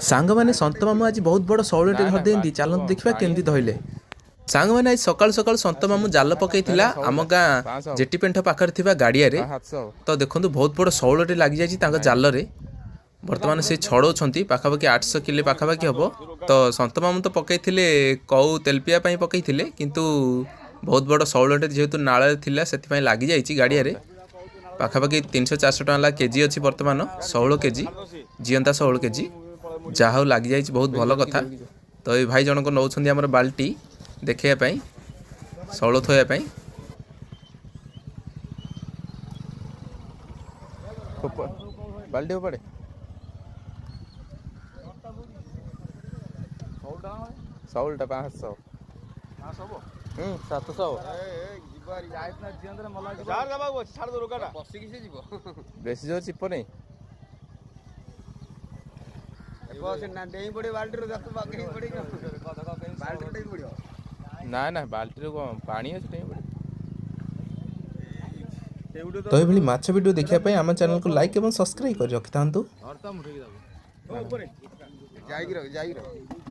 सांग मैंने सत मामू आज बहुत बड़ शौलटे धरदे चलते देखा केमती धरले सांग मैंने आज सकाल सकाल सत मामू जाल पकई आम गाँ जेटी पेंठ पाखे गाड़िया तो देखो बहुत बड़ शौलटे लग जाए जाल बर्तमान से छड़ाऊँ पाखापाखि 800 किले पाखापाखि हम तो सत मामू तो पकई कौ तेलपिया पकई किंतु बहुत बड़ शौलटे जेहेतु नाल से लग जाए गाड़िया पाखापाखि 300-400 टका केजी अच्छी बर्तमान 16 केजी जीवंता 16 केजी जहाँ लग जाए बहुत भल कथा तो ये भाई जनक नौ बाल्टी देखापी शौल थोयापी बाल्टी पड़े शौलटा 500 700 बेसी जोर चिप नहीं ना ना बाल्टी पानी अच्छे तो ये माछ वीडियो देखापी आम चैनल को लाइक और सब्सक्राइब कर रखि था।